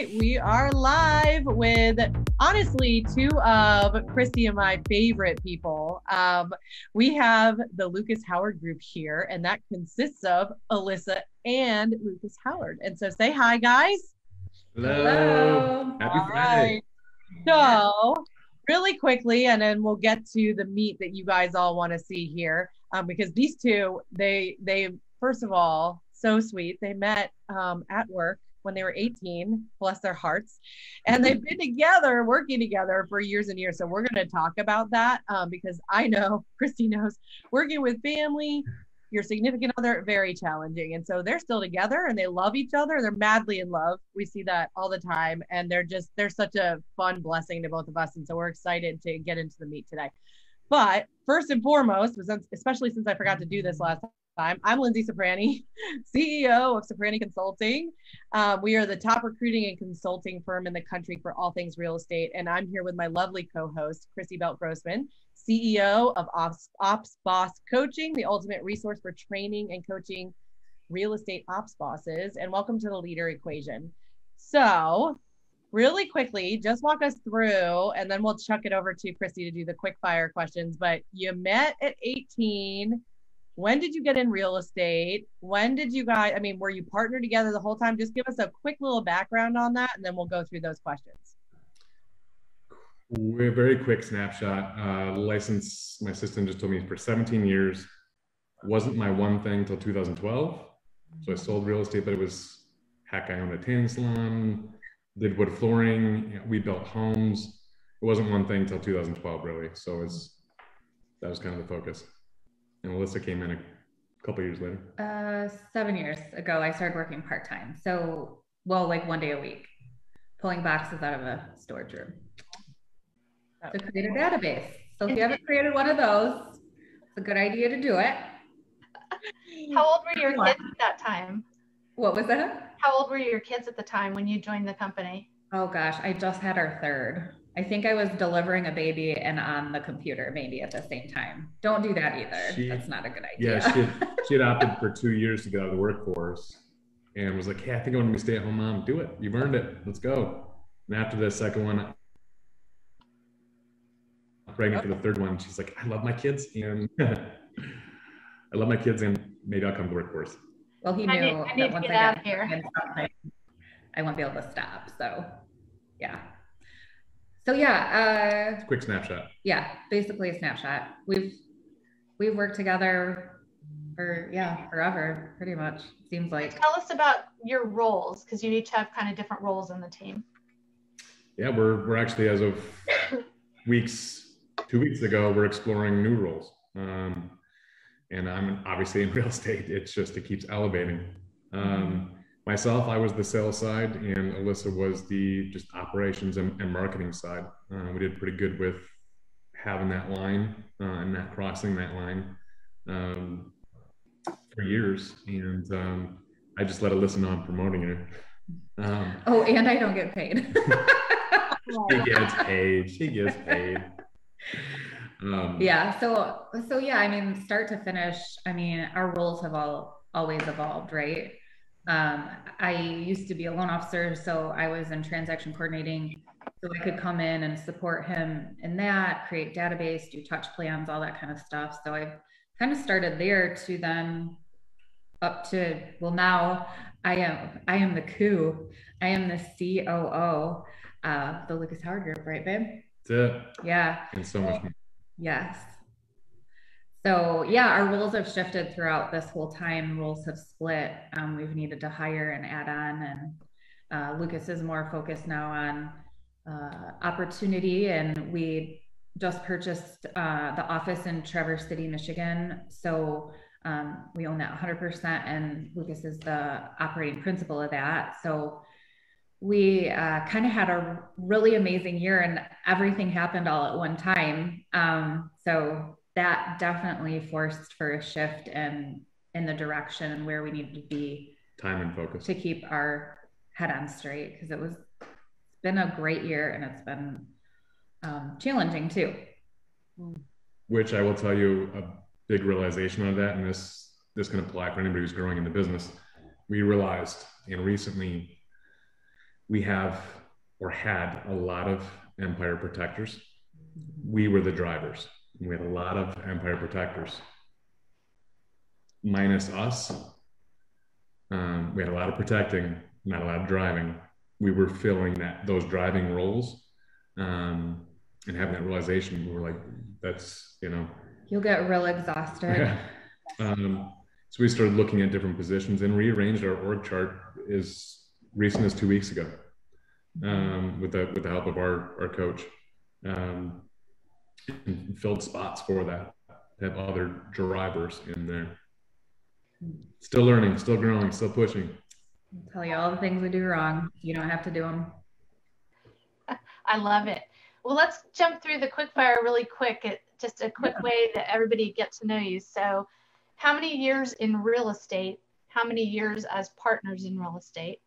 right, we are live with honestly two of Christy and my favorite people. We have the Lucas Howard group here, and that consists of Elissa and Lucas Howard. And so say hi, guys. Hello. Happy Friday. So really quickly, and then we'll get to the meat that you guys all want to see here, because these two, they first of all, so sweet. They met at work when they were 18, bless their hearts. And they've been together, working together for years and years. So we're going to talk about that because I know, Christy knows, working with family, your significant other, very challenging. And so they're still together and they love each other. They're madly in love. We see that all the time. And they're such a fun blessing to both of us. And so we're excited to get into the meat today. But first and foremost, especially since I forgot to do this last time, I'm Linzee Soprani, CEO of Soprani Consulting. We are the top recruiting and consulting firm in the country for all things real estate. And I'm here with my lovely co-host, Christy Grossman, CEO of Ops Boss Coaching, the ultimate resource for training and coaching real estate ops bosses. And welcome to the Leader Equation. So really quickly, just walk us through, and then we'll chuck it over to Christy to do the quick fire questions. But you met at 18. When did you get in real estate? When did you guys, were you partnered together the whole time? Just give us a quick little background on that, and then we'll go through those questions. We're a very quick snapshot. License, my assistant just told me, for 17 years. Wasn't my one thing till 2012. So I sold real estate, but it was, heck, I owned a tanning salon, did wood flooring, we built homes. It wasn't one thing till 2012, really. So that was kind of the focus. And Elissa came in a couple years later. 7 years ago, I started working part-time. So, like 1 day a week, pulling boxes out of a storage room to create a database. So if you haven't created one of those, it's a good idea to do it. How old were your kids at that time? What was that? How old were your kids at the time when you joined the company? Oh gosh, I just had our third. I think I was delivering a baby and on the computer maybe at the same time. Don't do that either. That's not a good idea. Yeah, she had opted for 2 years to get out of the workforce and was like, hey, I think I want to be a stay-at-home mom. Do it. You've earned it. Let's go. And after the second one, pregnant for the third one, she's like, I love my kids and maybe I'll come to the workforce. Well, he knew I need to get out of here. I won't be able to stop. So yeah. So yeah, quick snapshot. Yeah, basically a snapshot. We've worked together for forever, pretty much. Seems like. Tell us about your roles, because you each have kind of different roles in the team. Yeah, we're actually, as of 2 weeks ago, we're exploring new roles. And I'm obviously in real estate. It's just, it keeps elevating. Myself, I was the sales side, and Elissa was the just operations and marketing side. We did pretty good with having that line and not crossing that line for years. And I just let Elissa know I'm promoting her. And I don't get paid. She gets paid. She gets paid. So yeah, start to finish, our roles have always evolved, right? I used to be a loan officer, so I was in transaction coordinating, so I could come in and support him in that, create database, do touch plans, all that kind of stuff. So I've kind of started there to then up to, now I am the COO. I am the COO of the Lucas Howard Group, right, babe? That's it. Yeah. And so much more. Yes. So yeah, our roles have shifted throughout this whole time. Roles have split. We've needed to hire and add on, and Lucas is more focused now on opportunity. And we just purchased the office in Traverse City, Michigan. So we own that 100%, and Lucas is the operating principal of that. So we kind of had a really amazing year, and everything happened all at one time. So that definitely forced for a shift in the direction where we needed to be. Time and focus. To keep our head on straight, because it's been a great year, and it's been challenging too. Which I will tell you, a big realization of that, and this can apply for anybody who's growing in the business. We realized, and recently, we have or had a lot of empire protectors. We were the drivers. We had a lot of empire protectors. Minus us, we had a lot of protecting, not a lot of driving. We were filling those driving roles, and having that realization. We were like, that's, you'll get real exhausted. Yeah. So we started looking at different positions and rearranged our org chart as recent as 2 weeks ago, with the help of our coach, and filled spots for that, have other drivers in there. Still learning, still growing, still pushing. I'll tell you all the things we do wrong. You don't have to do them. I love it. Well, let's jump through the quick fire really quick. Just a quick way that everybody gets to know you. So how many years in real estate? How many years as partners in real estate?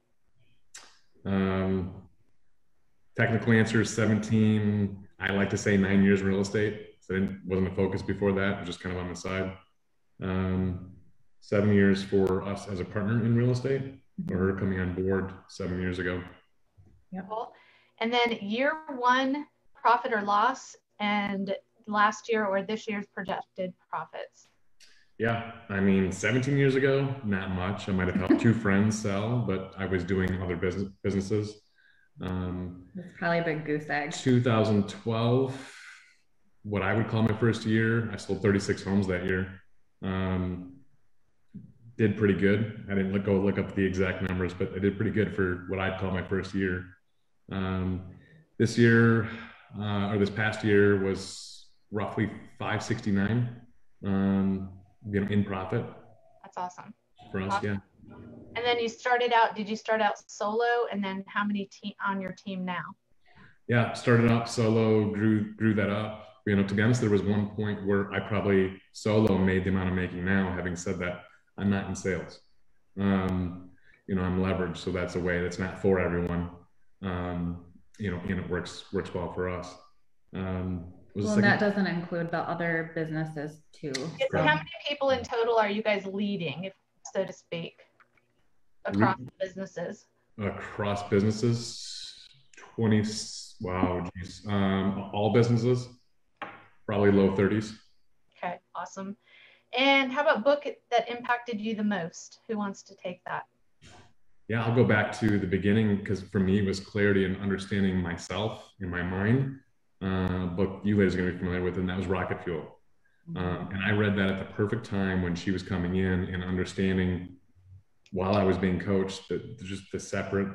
Technical answer is 17. I like to say 9 years in real estate. So it wasn't a focus before that. It was just kind of on the side. 7 years for us as a partner in real estate, or her coming on board 7 years ago. Yep. Cool. And then year one profit or loss, and last year or this year's projected profits. Yeah, I mean, 17 years ago, not much. I might have helped 2 friends sell, but I was doing other businesses. It's probably a big goose egg. 2012, what I would call my first year, I sold 36 homes that year. Did pretty good. I didn't go look up the exact numbers, but I did pretty good for what I'd call my first year. This year, or this past year, was roughly 569, in profit. That's awesome. For us, awesome. Yeah. And then did you start out solo, and then how many on your team now? Yeah, started out solo, grew that up. To be honest, there was one point where I probably solo made the amount I'm making now. Having said that, I'm not in sales. I'm leveraged, so that's a way that's not for everyone. And it works well for us. Well, that doesn't include the other businesses too. So how many people in total are you guys leading, so to speak, across businesses? Across businesses, 20. Wow, geez. All businesses, probably low 30s. Okay, awesome. And how about book that impacted you the most? Who wants to take that? Yeah, I'll go back to the beginning, because for me it was clarity and understanding myself in my mind. Book you guys are going to be familiar with, and that was Rocket Fuel. And I read that at the perfect time when she was coming in and understanding, while I was being coached, that just the separate,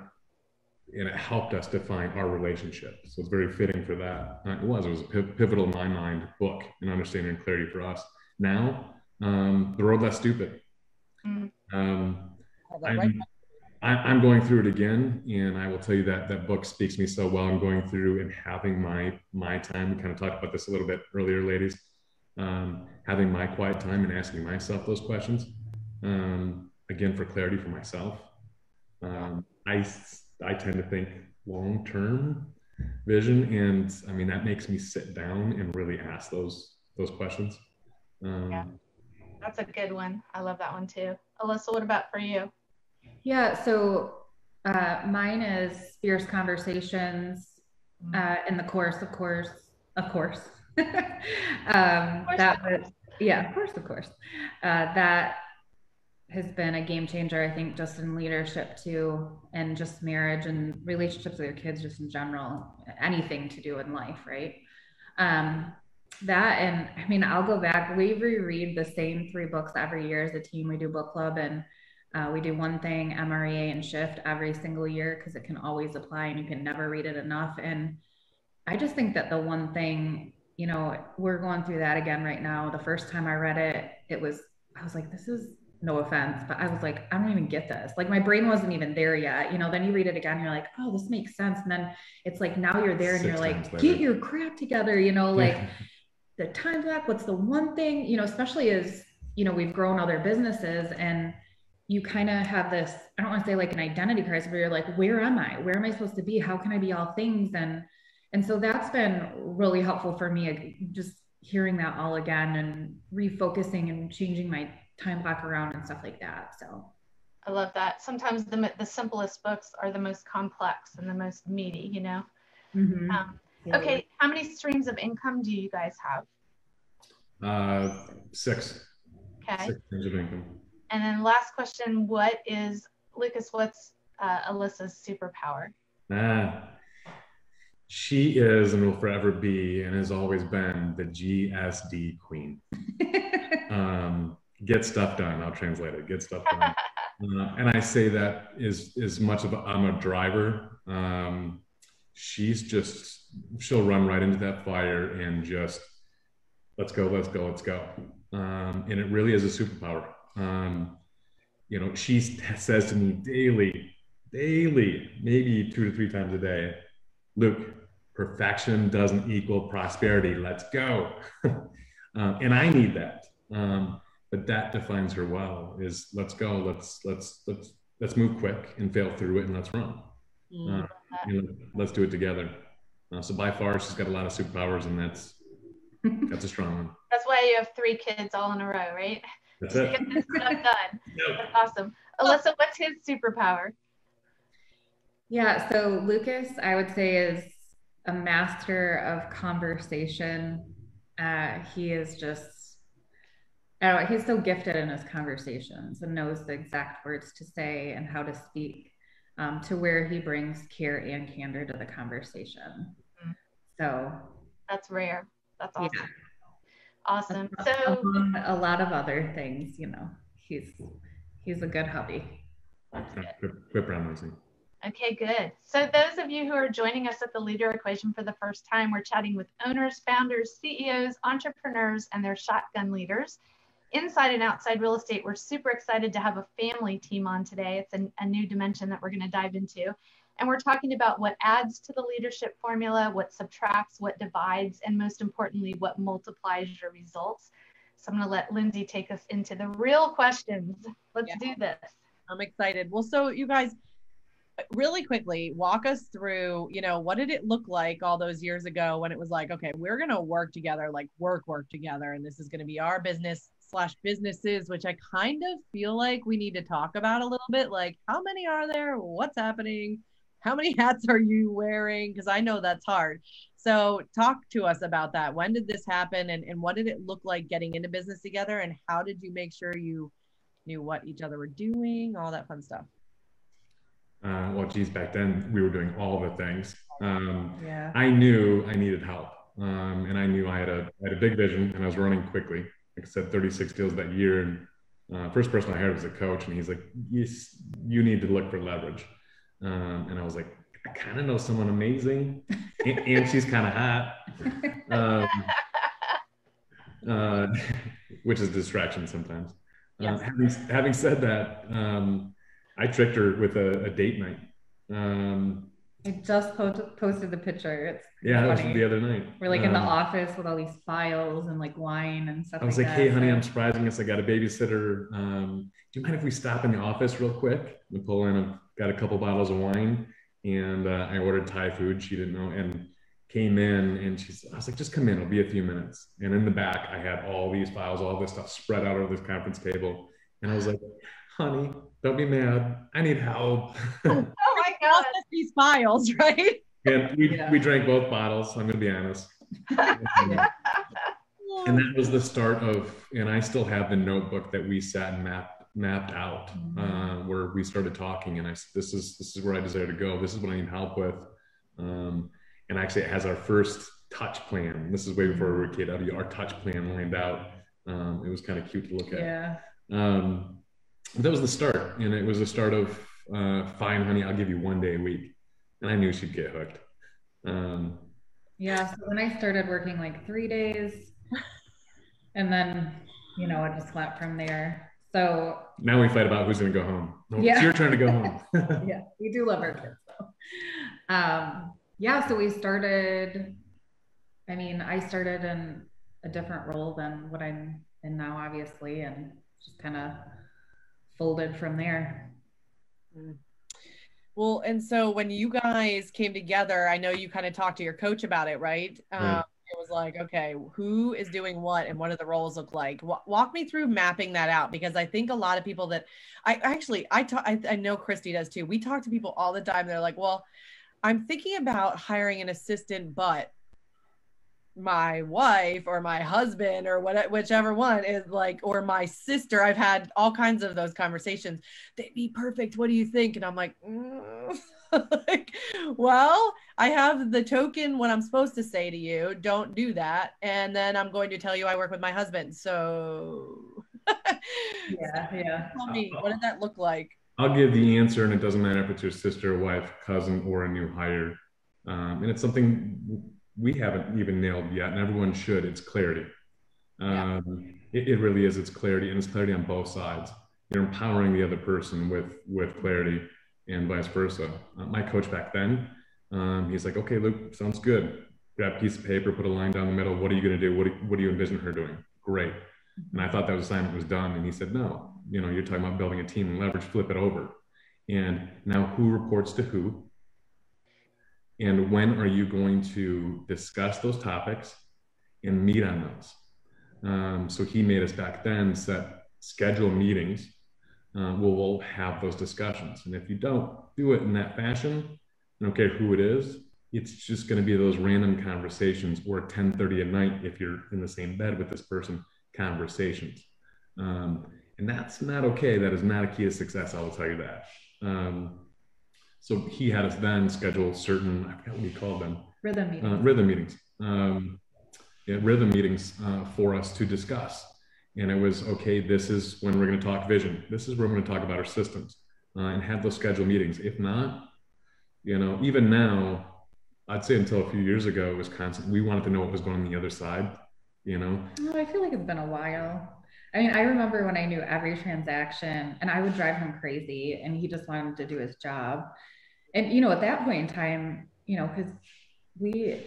and it helped us define our relationship. So it's very fitting for that. It was a pivotal in my mind book and understanding and clarity for us. Now, The Road Less Stupid. I'm going through it again, and I will tell you that book speaks to me so well. I'm going through and having my time. We kind of talked about this a little bit earlier, ladies. Having my quiet time and asking myself those questions, again, for clarity for myself. I tend to think long-term vision, and I mean, that makes me sit down and really ask those questions. Yeah, that's a good one. I love that one too. Elissa, what about for you? Yeah, so mine is fierce conversations in the course, of course. That was, yeah, of course. That has been a game changer, I think, just in leadership too, and just marriage and relationships with your kids, just in general, anything to do in life, right? That, and I mean, I'll go back, we reread the same 3 books every year as a team. We do book club, and we do One Thing, MREA, and Shift every single year, because it can always apply and you can never read it enough. And I just think that the One Thing, we're going through that again right now. The first time I read it, I was like, this is, no offense, but I was like, I don't even get this. Like, my brain wasn't even there yet. Then you read it again, you're like, oh, this makes sense. And then it's like, now you're there and you're like, get your crap together, like the time block, what's the one thing, especially as, we've grown other businesses, and you kind of have this, I don't want to say like an identity crisis, but you're like, where am I? Where am I supposed to be? How can I be all things? And so that's been really helpful for me, just hearing that all again and refocusing and changing my time block around and stuff like that. So I love that. Sometimes the simplest books are the most complex and the most meaty, you know? Mm-hmm. Okay, how many streams of income do you guys have? 6. Okay. 6 streams of income. And then last question, Lucas, what's Elissa's superpower? She is and will forever be and has always been the GSD queen. Get stuff done. I'll translate it. Get stuff done. And I say that is as much of I'm a driver. She'll run right into that fire and just let's go. And it really is a superpower. She says to me daily, maybe 2 to 3 times a day, Luke, perfection doesn't equal prosperity. Let's go. And I need that. But that defines her well, is let's go. Let's move quick and fail through it and let's run. Let's do it together. So by far, she's got a lot of superpowers, and that's a strong one. That's why you have 3 kids all in a row, right? That's it. Get this stuff done. Yep. That's awesome. Elissa, what's his superpower? Yeah, so Lucas, I would say, is a master of conversation. He is just, I don't know, he's so gifted in his conversations and knows the exact words to say and how to speak, to where he brings care and candor to the conversation. Mm-hmm. So that's rare. That's awesome. Yeah. Awesome. So among a lot of other things, he's a good hubby. Quit brown-nosing. Okay, good. So those of you who are joining us at the Leader Equation for the first time, we're chatting with owners, founders, CEOs, entrepreneurs, and their shotgun leaders. Inside and outside real estate, we're super excited to have a family team on today. It's a new dimension that we're going to dive into. And we're talking about what adds to the leadership formula, what subtracts, what divides, and most importantly, what multiplies your results. So I'm going to let Linzee take us into the real questions. Let's do this. I'm excited. Well, so you guys, really quickly, walk us through, what did it look like all those years ago when it was like, okay, we're going to work together, like work together. And this is going to be our businesses, which I kind of feel like we need to talk about a little bit. Like, how many are there? What's happening? How many hats are you wearing? Because I know that's hard. So talk to us about that. When did this happen? And what did it look like getting into business together? And how did you make sure you knew what each other were doing? All that fun stuff. Well, geez, back then we were doing all the things. I knew I needed help. And I knew I had a big vision, and I was running quickly. Like I said, 36 deals that year. And first person I hired was a coach, and he's like, yes, you need to look for leverage. And I was like, I kind of know someone amazing, and she's kind of hot, which is a distraction sometimes. Yes. Having said that, I tricked her with a date night. I just posted the picture. That was the other night. We're like in the office with all these files and like wine and stuff. I was like, hey, honey, I'm surprising us. I got a babysitter. Do you mind if we stop in the office real quick? We pull in, got a couple bottles of wine, and I ordered Thai food. She didn't know, and came in, and I was like, just come in. It'll be a few minutes. And in the back, I had all these files, all this stuff spread out over this conference table. And I was like, honey, don't be mad. I need help. Oh my God. These files, right? And we drank both bottles. I'm going to be honest. And that was the start of, and I still have the notebook that we sat and mapped out, where we started talking. And I said, this is where I desire to go. This is what I need help with. And actually it has our first touch plan. This is way before we were a kid. Our touch plan lined out. It was kind of cute to look at. Yeah. That was the start. And it was the start of, fine, honey, I'll give you 1 day a week. And I knew she'd get hooked. So when I started working like 3 days, and then, it just went from there. So now we fight about who's going to go home. No, it's your turn to go home. Yeah, we do love our kids though. So we started, I started in a different role than what I'm in now, obviously, and just kind of folded from there. Well, and so when you guys came together, I know you kind of talked to your coach about it, right? Right. it was like, okay, who is doing what and what do the roles look like? Walk me through mapping that out, because I think a lot of people that I know Christy does too. We talk to people all the time. They're like, well, I'm thinking about hiring an assistant, but my wife or my husband or whichever one is like, or my sister. I've had all kinds of those conversations. They'd be perfect. What do you think? And I'm like, like, well, I have the token what I'm supposed to say to you. Don't do that. And then I'm going to tell you I work with my husband. So yeah. Tell me, what did that look like? I'll give the answer, and it doesn't matter if it's your sister, wife, cousin, or a new hire. And it's something we haven't even nailed yet, and everyone should. It's clarity. It really is. It's clarity, and it's clarity on both sides. You're empowering the other person with clarity, and vice versa. My coach back then, he's like, "Okay, Luke, sounds good. Grab a piece of paper, put a line down the middle. What are you going to do? What do you envision her doing? Great." And I thought that assignment was done, and he said, "No, you're talking about building a team and leverage. Flip it over. And now, who reports to who? And when are you going to discuss those topics and meet on those?" So he made us back then set schedule meetings where we'll have those discussions. And if you don't do it in that fashion, I don't care who it is, it's just going to be those random conversations, or 10:30 at night if you're in the same bed with this person, conversations. And that's not okay. That is not a key to success. I will tell you that. So he had us then schedule certain, I forgot what he called them. Rhythm meetings. Rhythm meetings for us to discuss. And it was, okay, this is when we're going to talk vision. This is where we're going to talk about our systems, and have those scheduled meetings. If not, even now, I'd say until a few years ago, it was constant. We wanted to know what was going on the other side, Oh, I feel like it's been a while. I mean, I remember when I knew every transaction, and I would drive him crazy, and he just wanted to do his job. And, at that point in time, because we,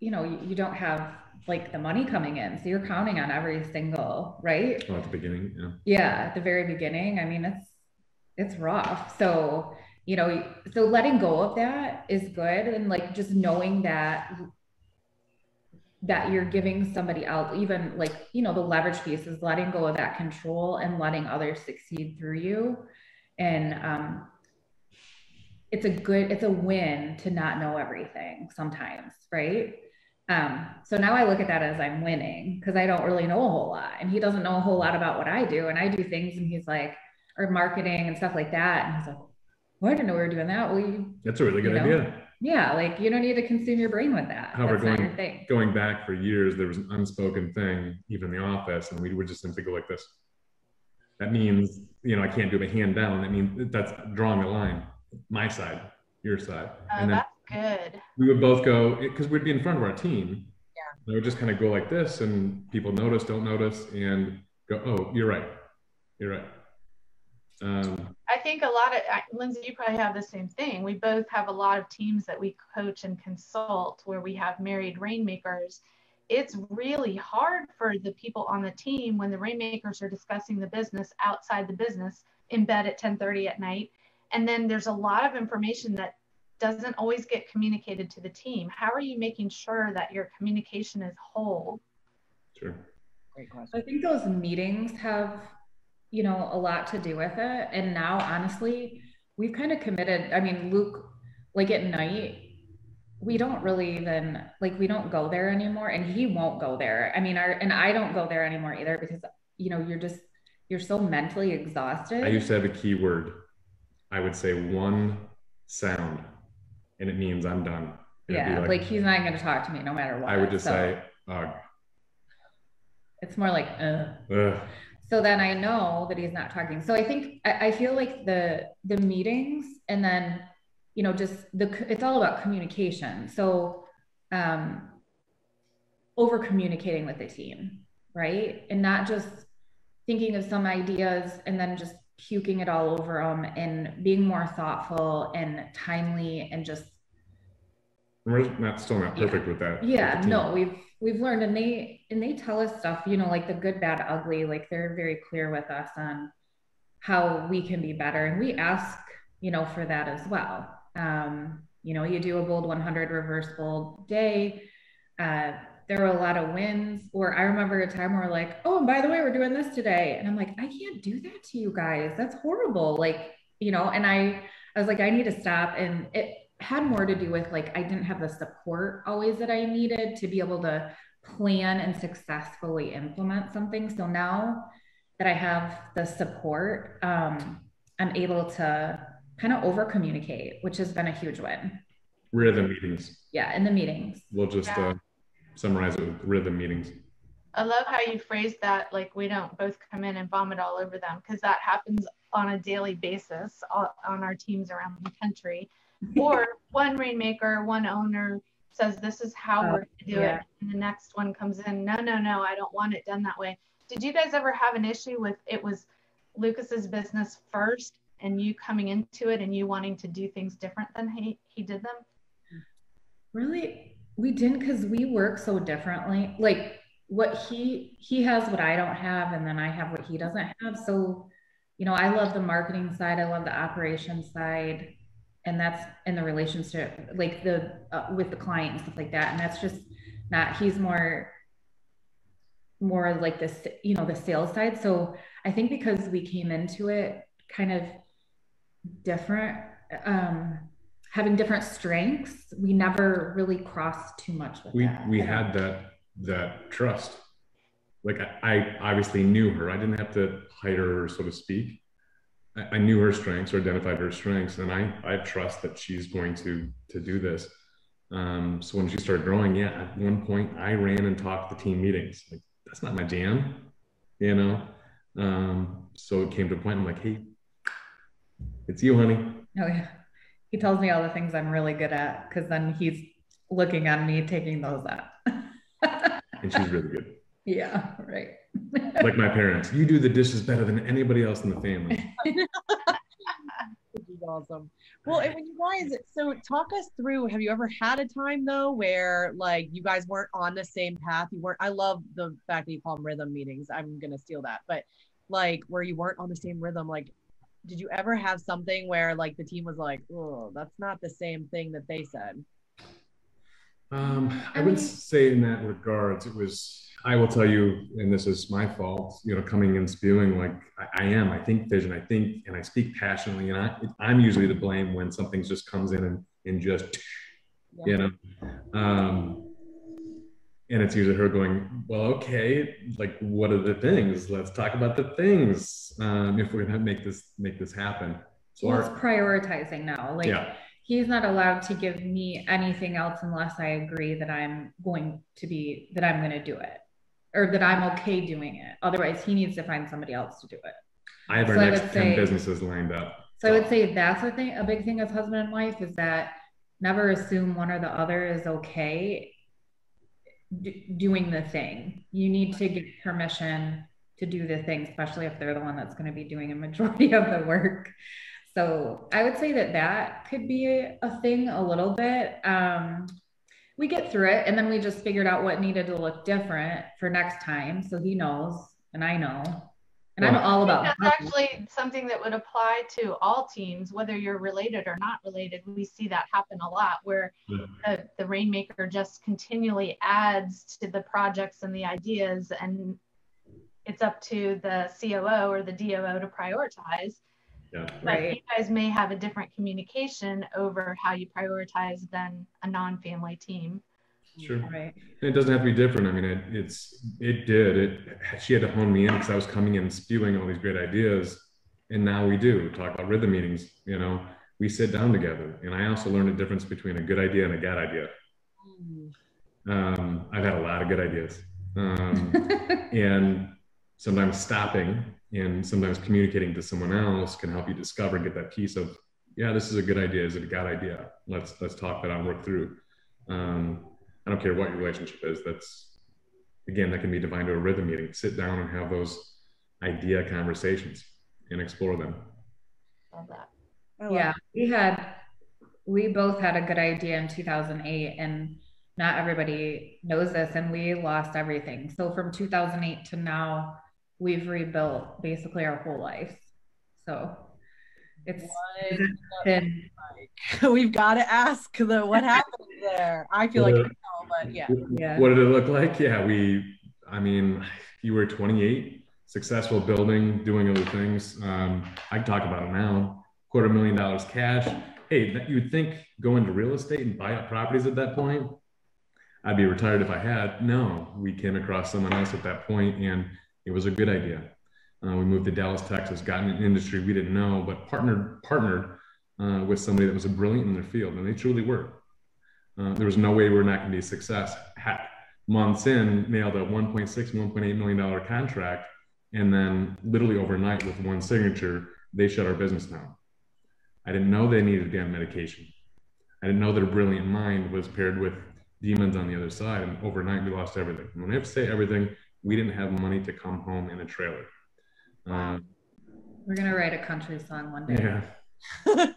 you don't have like the money coming in. So you're counting on every single, right? Oh, at the beginning. Yeah. Yeah. At the very beginning. I mean, it's rough. So, so letting go of that is good. And like, just knowing that you're giving somebody else, even like, the leverage piece is letting go of that control and letting others succeed through you. And, it's a win to not know everything sometimes, right? So now I look at that as I'm winning, because I don't really know a whole lot, and he doesn't know a whole lot about what I do, and I do things, and he's like, or marketing and stuff like that, and he's like, well, I didn't know we were doing that. Well, that's a really good idea. Yeah, like you don't need to consume your brain with that. However, going back for years, there was an unspoken thing, even in the office, and we would just simply go like this. That means, I can't do a hand down. That means that's drawing a line. My side, your side. And then that's good. We would both go, because we'd be in front of our team. Yeah. And I would just kind of go like this, and people notice, don't notice, and go, oh, you're right. You're right. I think Lindsay, you probably have the same thing. We both have a lot of teams that we coach and consult where we have married rainmakers. It's really hard for the people on the team when the rainmakers are discussing the business outside the business in bed at 10:30 at night. And then there's a lot of information that doesn't always get communicated to the team. How are you making sure that your communication is whole? Sure. Great question. I think those meetings have, a lot to do with it. And now, honestly, we've kind of committed. I mean, Luke, like at night, we don't really even, like, we don't go there anymore, and he won't go there. I mean, and I don't go there anymore either, because, you're so mentally exhausted. I used to have a key word. I would say one sound, and it means I'm done. Yeah, like he's not going to talk to me no matter what. I would just say, it's more like, So then I know that he's not talking. So I think, I feel like the meetings, and then, it's all about communication. So over communicating with the team, right? And not just thinking of some ideas and then just puking it all over them, and being more thoughtful and timely, and just. We're still not perfect with that. Yeah, no, we've learned, and they tell us stuff, like the good, bad, ugly, like they're very clear with us on how we can be better. And we ask, for that as well. You do a bold 100 reverse bold day. there were a lot of wins. Or I remember a time where we're like, oh, and by the way, we're doing this today. And I'm like, I can't do that to you guys. That's horrible. Like, you know, and I was like, I need to stop. And it had more to do with like, I didn't have the support always that I needed to be able to plan and successfully implement something. So now that I have the support, I'm able to kind of over communicate, which has been a huge win. Rhythm meetings. Yeah, in the meetings. We'll just summarize it with rhythm meetings. I love how you phrase that, like we don't both come in and vomit all over them, because that happens on a daily basis on our teams around the country. Or one rainmaker, one owner says, this is how we're going to do it. And the next one comes in, no, I don't want it done that way. Did you guys ever have an issue with it was Lucas's business first and you coming into it and you wanting to do things different than he did them? Really, we didn't, because we work so differently. Like what he has what I don't have, and then I have what he doesn't have. So, you know, I love the marketing side, I love the operations side, and that's in the relationship, like the with the client and stuff like that. And that's just not, he's more like this, you know, the sales side. So I think because we came into it kind of different, having different strengths, we never really crossed too much with that. We had that trust. Like I obviously knew her. I didn't have to hire her, so to speak. I knew her strengths or identified her strengths, and I trust that she's going to do this. So when she started growing, at one point I ran and talked the team meetings. Like, that's not my jam, you know? So it came to a point, I'm like, hey, it's you, honey. Oh yeah. He tells me all the things I'm really good at, because then he's looking at me taking those out. And she's really good. Yeah, right. Like my parents, you do the dishes better than anybody else in the family. Which is awesome. Well, and when you guys, so talk us through, have you ever had a time though where like you guys weren't on the same path? You weren't, I love the fact that you call them rhythm meetings. I'm going to steal that. But like where you weren't on the same rhythm, like did you ever have something where like the team was like, oh, that's not the same thing that they said? I would say in that regards, it was, I will tell you, and this is my fault, you know, coming and spewing like I think vision, and I speak passionately, and I'm usually to blame when something just comes in and just, you know, and it's usually her going, well, okay, like what are the things? Let's talk about the things if we're gonna make this happen. So it's prioritizing now. Like he's not allowed to give me anything else unless I agree that I'm going to do it, or that I'm okay doing it. Otherwise, he needs to find somebody else to do it. I have our next 10 businesses lined up. So I would say that's a big thing as husband and wife, is that never assume one or the other is okay doing the thing. You need to get permission to do the thing, especially if they're the one that's going to be doing a majority of the work. So I would say that could be a thing a little bit. We get through it, and then we just figured out what needed to look different for next time. So he knows, and I know, and I'm all about that's actually something that would apply to all teams, whether you're related or not related. We see that happen a lot, where the rainmaker just continually adds to the projects and the ideas, and it's up to the COO or the DOO to prioritize. Yeah. But you guys may have a different communication over how you prioritize than a non-family team. Sure. Right. And it doesn't have to be different. I mean, she had to hone me in because I was coming in and spewing all these great ideas. And now we talk about rhythm meetings, you know, we sit down together. And I also learned the difference between a good idea and a bad idea. I've had a lot of good ideas. And sometimes stopping and sometimes communicating to someone else can help you discover and get that piece of, this is a good idea. Is it a bad idea? Let's talk that out, work through. I don't care what your relationship is. That can be defined to a rhythm meeting. Sit down and have those idea conversations and explore them. Love that. Yeah, we both had a good idea in 2008, and not everybody knows this, and we lost everything. So from 2008 to now, we've rebuilt basically our whole life. So we've got to ask what happened there. I feel like I know. but yeah. What did it look like? Yeah, I mean, you were 28, successful building, doing other things. I can talk about it now. $250,000 cash. Hey, you would think go into real estate and buy up properties at that point, I'd be retired if I had. No, we came across someone else at that point, and it was a good idea. We moved to Dallas, Texas, got in an industry we didn't know, but partnered with somebody that was brilliant in their field, and they truly were. There was no way we were not going to be a success. Months in, nailed a $1.6, $1.8 million contract, and then literally overnight with one signature, they shut our business down. I didn't know they needed to be on medication. I didn't know their brilliant mind was paired with demons on the other side, and overnight we lost everything. And when I have to say everything, we didn't have money to come home in a trailer. We're gonna write a country song one day. Yeah.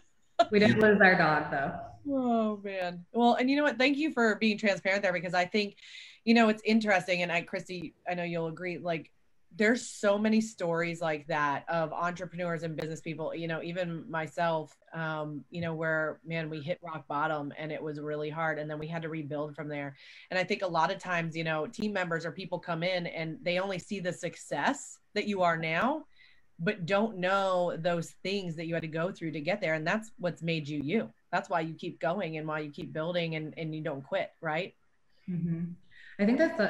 We didn't lose our dog though. Oh man. Well, and you know what? Thank you for being transparent there, because I think, it's interesting, and Christy, I know you'll agree, like there's so many stories like that of entrepreneurs and business people, even myself, where, man, we hit rock bottom and it was really hard. And then we had to rebuild from there. And I think a lot of times, team members or people come in and they only see the success that you are now, but don't know those things that you had to go through to get there. And that's what's made you, you. That's why you keep going and why you keep building and you don't quit. Right. Mm-hmm. I think that's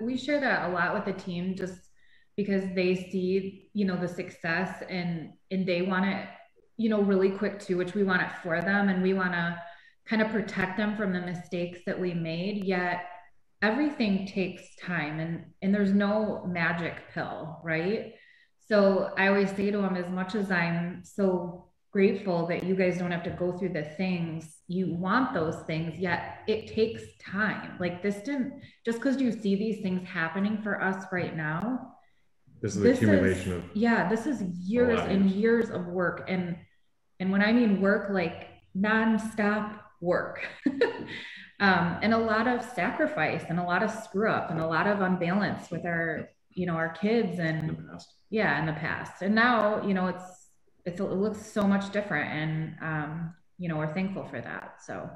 we share that a lot with the team, just because they see, the success and they want it, really quick too, which we want it for them. And we want to kind of protect them from the mistakes that we made, yet everything takes time and there's no magic pill, right? So I always say to them, as much as I'm so grateful that you guys don't have to go through the things, you want those things, yet it takes time. Like this didn't, just because you see these things happening for us right now, this is accumulation of, this is years and years of work. And when I mean work, like nonstop work, and a lot of sacrifice and a lot of screw up and a lot of unbalance with our, our kids and in the past. And now, it looks so much different, and we're thankful for that. So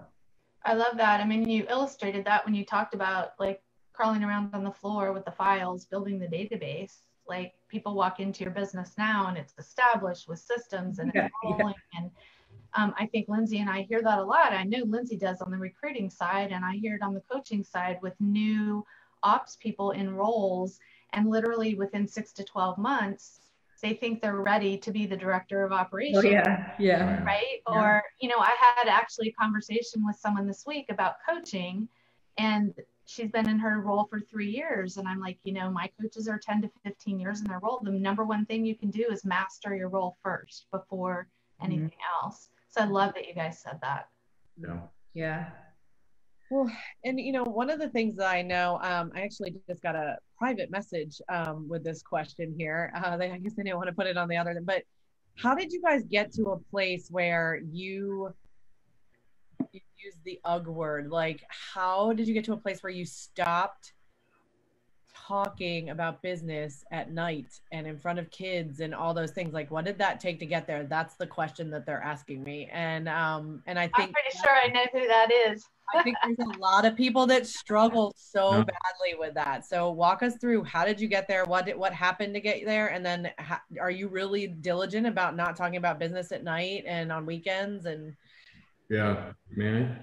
I love that. I mean, you illustrated that when you talked about like crawling around on the floor with the files, building the database. Like people walk into your business now and it's established with systems and it's rolling. And I think Linzee and I hear that a lot. I know Linzee does on the recruiting side, and I hear it on the coaching side with new ops people in roles, and literally within 6 to 12 months, they think they're ready to be the director of operations. Oh, yeah. Right. Yeah. Or, I had actually a conversation with someone this week about coaching, and she's been in her role for 3 years. And I'm like, my coaches are 10 to 15 years in their role. The number one thing you can do is master your role first before anything else. So I love that you guys said that. Yeah. Well, and one of the things that I know, I actually just got a private message with this question here. I guess I didn't want to put it on the other, but how did you guys get to a place where you use the UGG word? Like, how did you get to a place where you stopped talking about business at night and in front of kids and all those things? Like, what did that take to get there? That's the question that they're asking me. And I think I'm pretty sure I know who that is. I think there's a lot of people that struggle so badly with that. So walk us through, how did you get there? What happened to get there? And then are you really diligent about not talking about business at night and on weekends? And yeah, man.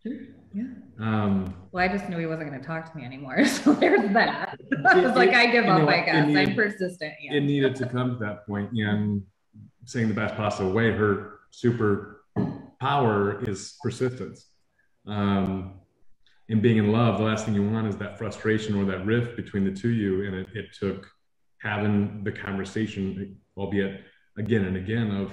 Yeah. Well, I just knew he wasn't going to talk to me anymore. So there's that. I was like, I give up, I guess. I'm persistent. Yeah. It needed to come to that point. And saying the best possible way, her super power is persistence. In being in love, the last thing you want is that frustration or that rift between the two of you. And it took having the conversation, albeit again and again, of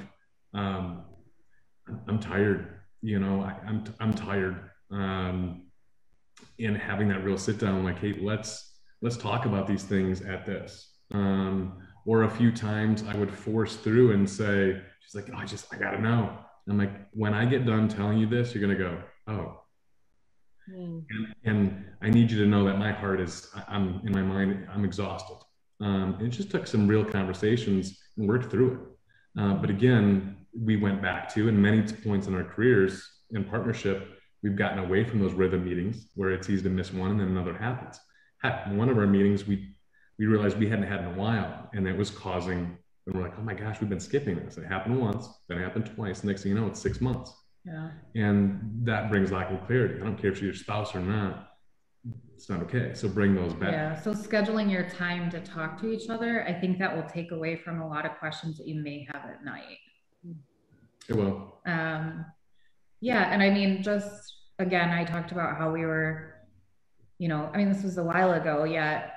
I'm tired. I'm tired. And having that real sit down, like, hey, let's talk about these things at this. Or a few times I would force through and say, she's like, I gotta know. I'm like, when I get done telling you this, you're gonna go, oh. And I need you to know that my heart is, I'm in my mind, I'm exhausted. It just took some real conversations and worked through it. But again, we went back to, and many points in our careers in partnership, we've gotten away from those rhythm meetings where it's easy to miss one and then another happens. In one of our meetings, we realized we hadn't had in a while, and it was causing, and we're like, oh my gosh, we've been skipping this. It happened once, then it happened twice. Next thing you know, it's 6 months. Yeah. And that brings lack of clarity. I don't care if you're your spouse or not, it's not okay. So bring those back. Yeah. So scheduling your time to talk to each other, I think that will take away from a lot of questions that you may have at night. It will. Yeah. And I mean, just again, I talked about how we were, you know, I mean, this was a while ago, yet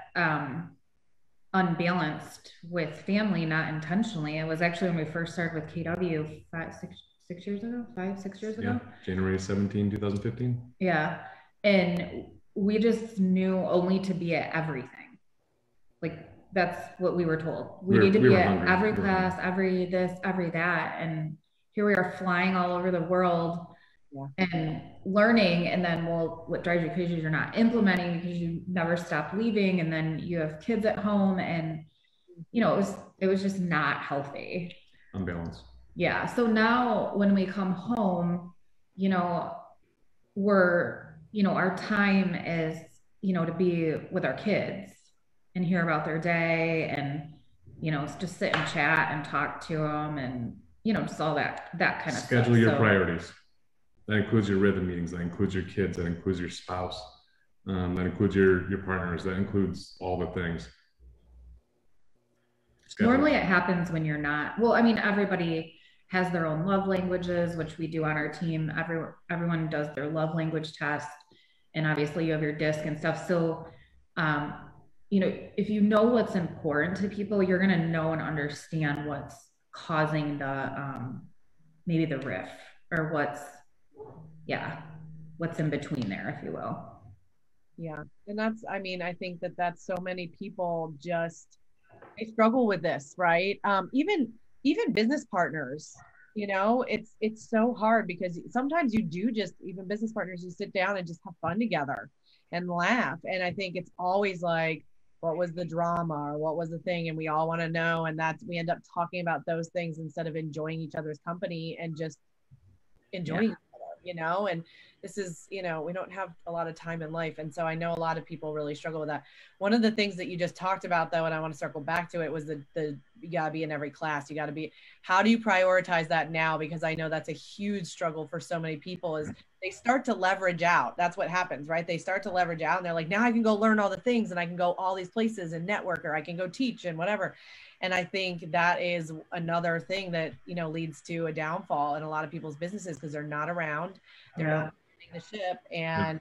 unbalanced with family, not intentionally. It was actually when we first started with KW 6 years ago, 6 years ago. Yeah, January 17, 2015. Yeah. And we just knew only to be at everything. Like, that's what we were told. We need to be at every class, every this, every that. And here we are flying all over the world and learning. And then, well, what drives you crazy is you're not implementing because you never stop leaving. And then you have kids at home, and, you know, it was just not healthy. Unbalanced. Yeah. So now when we come home, you know, our time is, you know, to be with our kids and hear about their day, and, you know, just sit and chat and talk to them, and, you know, just all that kind of stuff. Schedule your priorities. That includes your rhythm meetings. That includes your kids. That includes your spouse. That includes your partners. That includes all the things. Normally it happens when you're not. Well, I mean, everybody has their own love languages, which we do on our team. Everyone does their love language test. And obviously you have your disc and stuff. So, you know, if you know what's important to people, you're going to know and understand what's causing the, maybe the riff, or what's in between there, if you will. Yeah. And that's, I mean, I think that's so many people they struggle with this, right? Even business partners, you know, it's so hard because sometimes you do just, even business partners, you sit down and just have fun together and laugh. And I think it's always like, what was the drama, or what was the thing? And we all want to know. And we end up talking about those things instead of enjoying each other's company and just enjoying each other, you know? And this is, you know, we don't have a lot of time in life. And so I know a lot of people really struggle with that. One of the things that you just talked about, though, and I want to circle back to it, was the you got to be in every class. You got to be, how do you prioritize that now? Because I know that's a huge struggle for so many people, is they start to leverage out. That's what happens, right? They start to leverage out, and they're like, now I can go learn all the things, and I can go all these places and network, or I can go teach and whatever. And I think that is another thing that, you know, leads to a downfall in a lot of people's businesses, because they're not around. They're not the ship, and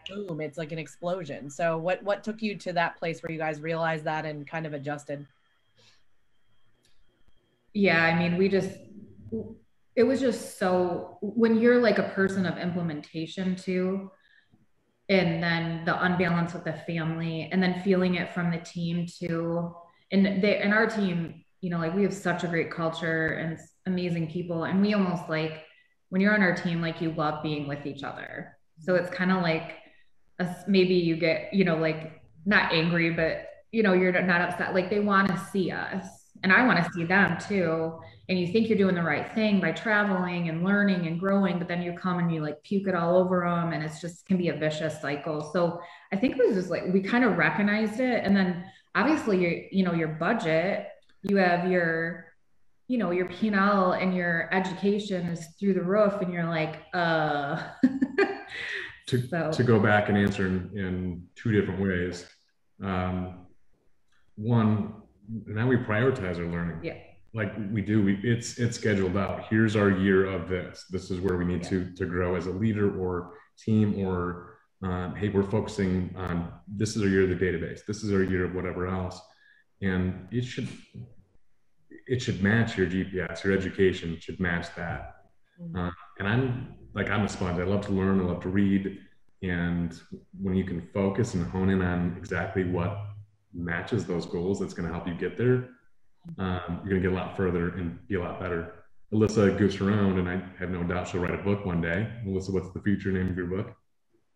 boom, it's like an explosion. So what took you to that place where you guys realized that and kind of adjusted? Yeah, I mean, it was just so, when you're like a person of implementation too, and then the unbalance with the family, and then feeling it from the team too. And our team, you know, like, we have such a great culture and amazing people. And we almost, like, when you're on our team, like, you love being with each other. So it's kind of like, maybe you get, you know, like, not angry, but, you know, you're not upset. Like, they want to see us, and I want to see them too. And you think you're doing the right thing by traveling and learning and growing, but then you come and you, like, puke it all over them, and it's just can be a vicious cycle. So I think it was just like, we kind of recognized it. And then obviously, you know, your budget, you have your, you know, your P&L and your education is through the roof, and you're like, To go back and answer in two different ways. One, now we prioritize our learning. Yeah. Like we do, it's scheduled out. Here's our year of this. This is where we need to grow as a leader or team, or hey, we're focusing on, this is our year of the database. This is our year of whatever else. And it should match your GPS. Your education should match that. And I'm a sponge. I love to learn. I love to read. And when you can focus and hone in on exactly what matches those goals, that's going to help you get there. You're going to get a lot further and be a lot better. Elissa goofs around, and I have no doubt she'll write a book one day. Elissa, what's the future name of your book?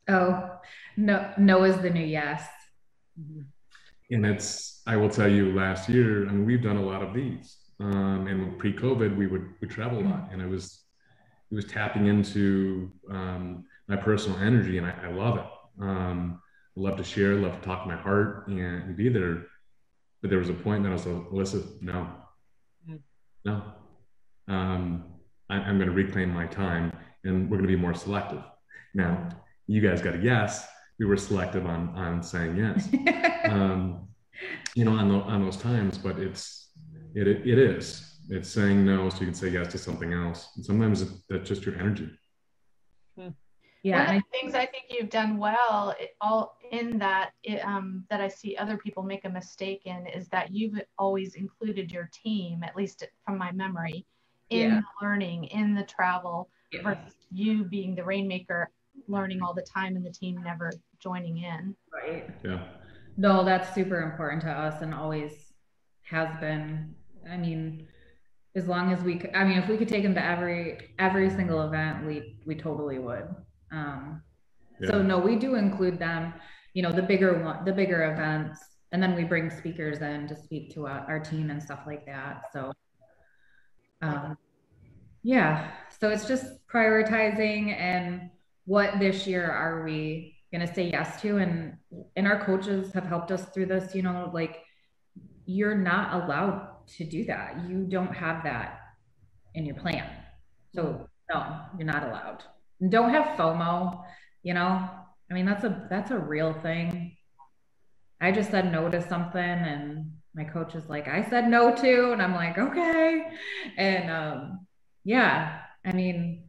Oh, no is the new yes. And I will tell you, last year, I mean, we've done a lot of these. And pre-COVID, we travel a lot, and it was tapping into my personal energy, and I love it. I love to share, love to talk my heart and be there. But there was a point that I was like, Elissa, no, no. I'm going to reclaim my time, and we're going to be more selective. Now, you guys got a yes. We were selective on saying yes. On those times, but it is. It's saying no so you can say yes to something else. And sometimes that's just your energy. Yeah. One of the things I think you've done well, that I see other people make a mistake in, is that you've always included your team, at least from my memory, in the learning, in the travel, versus you being the rainmaker, learning all the time and the team never joining in. Right. Yeah. No, that's super important to us and always has been. I mean, as long as we could, I mean, if we could take them to every single event, we totally would. So no, we do include them, the bigger events, and then we bring speakers in to speak to our team and stuff like that. So, so it's just prioritizing and what this year are we going to say yes to, and our coaches have helped us through this, like, you're not allowed to do that. You don't have that in your plan. So no, you're not allowed. And don't have FOMO, I mean, that's a real thing. I just said no to something and my coach is like, I said no to, and I'm like, okay. And I mean,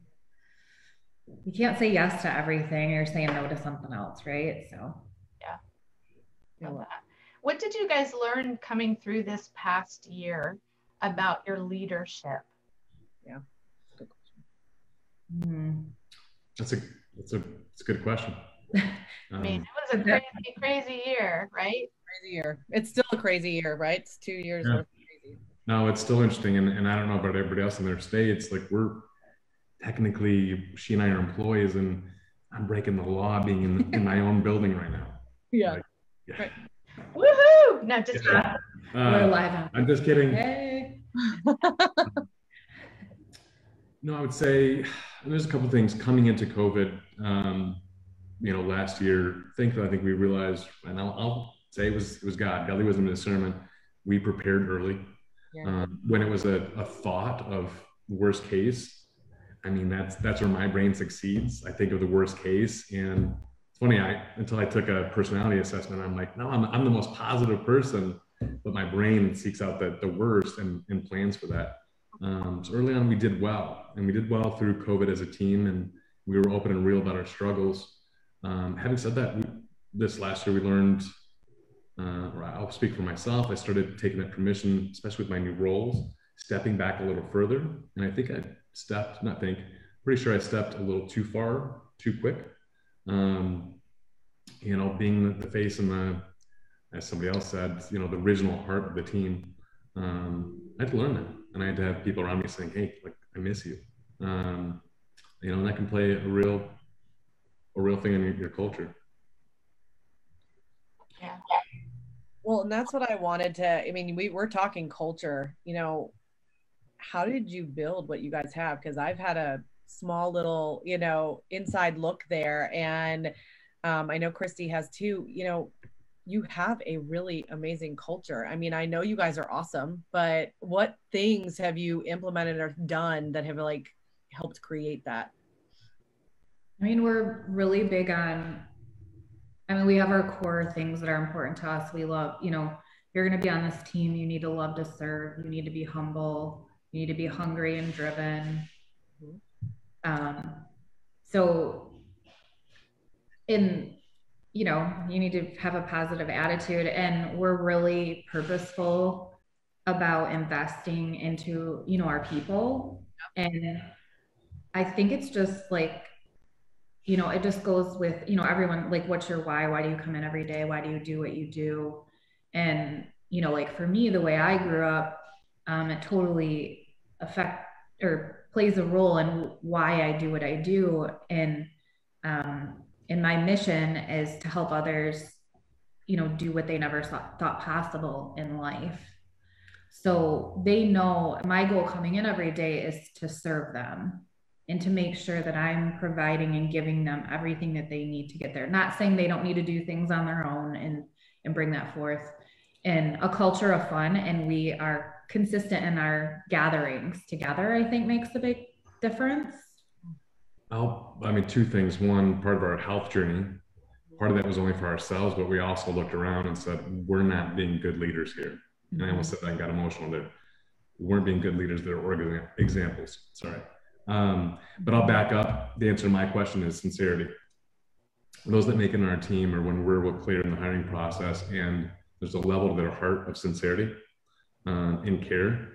you can't say yes to everything. You're saying no to something else, right? So love that. What did you guys learn coming through this past year about your leadership? That's a good question. I mean, it was a crazy year, right? Crazy year. It's still a crazy year, right? It's 2 years of crazy. No, it's still interesting, and I don't know about everybody else in their states. Like, we're technically, she and I are employees, and I'm breaking the law being in my own building right now. Yeah. Like, right. Woohoo! No, just kidding. We're live. I'm just kidding. Hey. No, I would say there's a couple of things coming into COVID. Last year, I think we realized, and I'll say it was godly wisdom and discernment. We prepared early. When it was a thought of worst case, I mean, that's where my brain succeeds. I think of the worst case, and it's funny. Until I took a personality assessment, I'm like, no, I'm the most positive person, but my brain seeks out the worst and plans for that. So early on, we did well, and we did well through COVID as a team, and we were open and real about our struggles. Having said that, this last year we learned, or I'll speak for myself, I started taking that permission, especially with my new roles, stepping back a little further. And I think pretty sure I stepped a little too far, too quick. Being the face and as somebody else said, the original heart of the team. I had to learn that. And I had to have people around me saying, hey, like, I miss you. And that can play a real thing in your culture. Yeah. Well, and that's what I wanted to, I mean, we're talking culture, how did you build what you guys have? Because I've had a small little, inside look there. And I know Christy has too, you have a really amazing culture. I mean, I know you guys are awesome, but what things have you implemented or done that have helped create that? I mean, we're really big on, we have our core things that are important to us. We love, you're going to be on this team. You need to love to serve. You need to be humble. You need to be hungry and driven. You need to have a positive attitude, and we're really purposeful about investing into, our people. And I think it's just like, it just goes with, everyone, like, what's your why? Why do you come in every day? Why do you do what you do? And, like, for me, the way I grew up, it totally plays a role in why I do what I do. And my mission is to help others, do what they never thought possible in life. So they know my goal coming in every day is to serve them and to make sure that I'm providing and giving them everything that they need to get there. Not saying they don't need to do things on their own and bring that forth, and a culture of fun, and we are consistent in our gatherings together, I think makes a big difference. I mean, two things. One, part of our health journey, part of that was only for ourselves, but we also looked around and said, we're not being good leaders here. And I almost said that and got emotional there. We weren't being good leaders. There were examples. Sorry. But I'll back up. The answer to my question is sincerity. Those that make it on our team, or when we're clear in the hiring process, and there's a level to their heart of sincerity and care.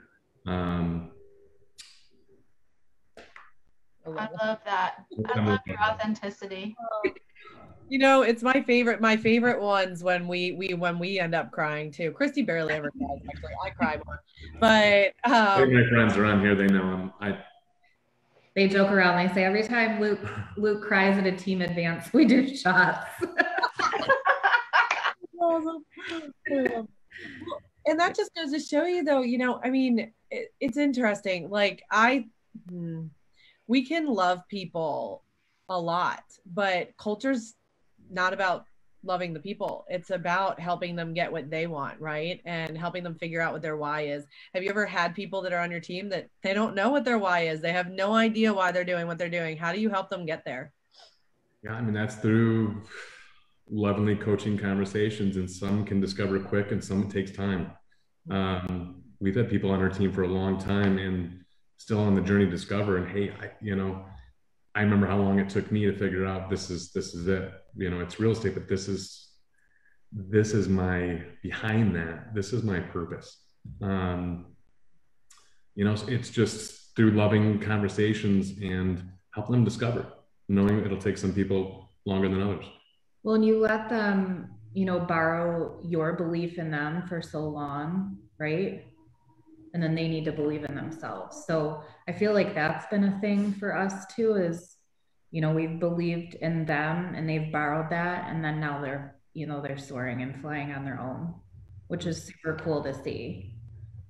I love that. I love your authenticity. You know, it's my favorite ones when we end up crying too. Christy barely ever cries, actually. I cry more. But my friends around here, they know they joke around. They say every time Luke cries at a team advance, we do shots. And that just goes to show you, though, you know, I mean, it's interesting. Like we can love people a lot, but culture's not about loving the people. It's about helping them get what they want, right? And helping them figure out what their why is. Have you ever had people that are on your team that they don't know what their why is? They have no idea why they're doing what they're doing. How do you help them get there? Yeah, I mean, that's through lovingly coaching conversations, and some can discover quick and some it takes time. We've had people on our team for a long time and still on the journey to discover, and hey, I remember how long it took me to figure out this is it. You know, it's real estate, but this is my behind that. This is my purpose. You know, it's just through loving conversations and helping them discover, knowing it'll take some people longer than others. Well, and you let them, you know, borrow your belief in them for so long, right? And then they need to believe in themselves. So I feel like that's been a thing for us too, is, you know, we've believed in them and they've borrowed that. And then now they're soaring and flying on their own, which is super cool to see.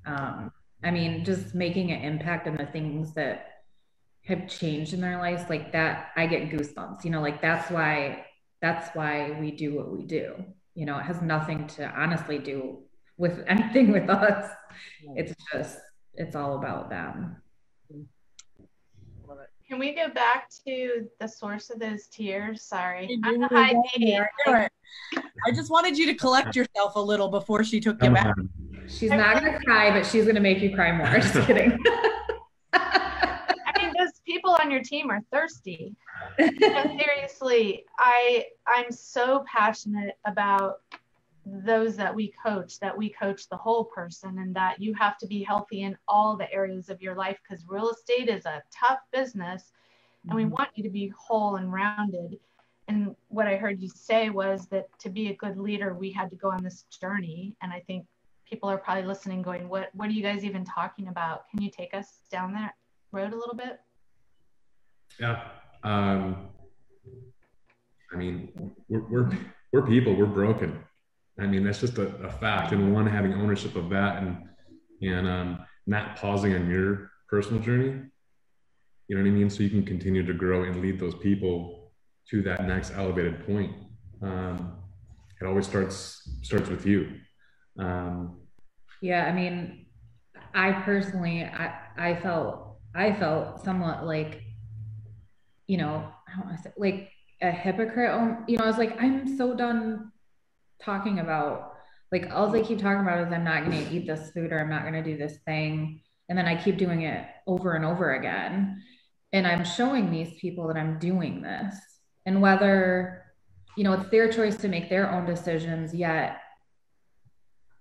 I mean, just making an impact on the things that have changed in their lives like that, I get goosebumps, you know, like that's why we do what we do. You know, it has nothing to honestly do with anything with us. It's all about them. Can we go back to the source of those tears? Sorry. I'm the high I just wanted you to collect yourself a little before she took you back. She's not going to cry, but she's going to make you cry more. Just kidding. I mean, those people on your team are thirsty. Seriously, I'm so passionate about those that we coach the whole person, and that you have to be healthy in all the areas of your life, because real estate is a tough business and we want you to be whole and rounded. And what I heard you say was that to be a good leader, we had to go on this journey. And I think people are probably listening going, what are you guys even talking about? Can you take us down that road a little bit? Yeah. I mean, we're people, we're broken. I mean, that's just a fact. And one, having ownership of that and not pausing on your personal journey, you know what I mean? So you can continue to grow and lead those people to that next elevated point. It always starts with you. Yeah. I mean, I personally, I felt somewhat like, you know, how do I say, like a hypocrite. You know, I was like, I'm so done talking about, like, all they keep talking about is I'm not going to eat this food, or I'm not going to do this thing. And then I keep doing it over and over again. And I'm showing these people that I'm doing this, and whether, you know, it's their choice to make their own decisions, yet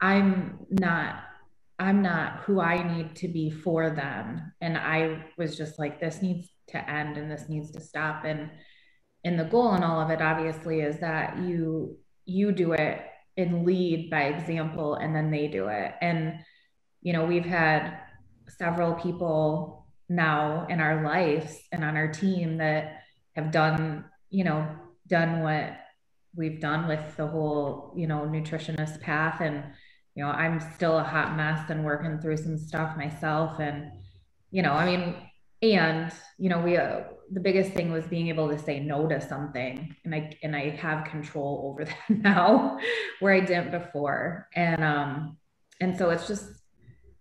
I'm not who I need to be for them. And I was just like, this needs to end and this needs to stop. And the goal in all of it, obviously, is that you do it and lead by example, and then they do it. And, you know, we've had several people now in our lives and on our team that have done what we've done with the whole, you know, nutritionist path. And, you know, I'm still a hot mess and working through some stuff myself. And, you know, I mean, and you know, we the biggest thing was being able to say no to something, and I have control over that now where I didn't before. And so it's just,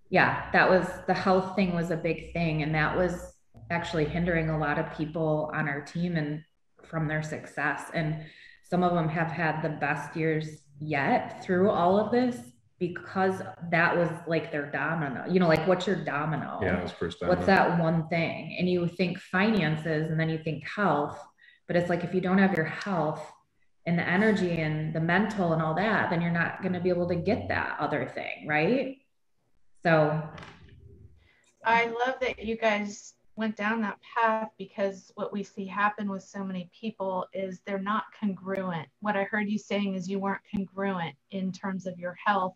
yeah, that was, the health thing was a big thing, and that was actually hindering a lot of people on our team and from their success. And some of them have had the best years yet through all of this, because that was like their domino. You know, like, what's your domino? Yeah, it was first domino. What's that one thing? And you think finances, and then you think health, but it's like, if you don't have your health and the energy and the mental and all that, then you're not going to be able to get that other thing, right? So I love that you guys went down that path, because what we see happen with so many people is they're not congruent. What I heard you saying is you weren't congruent in terms of your health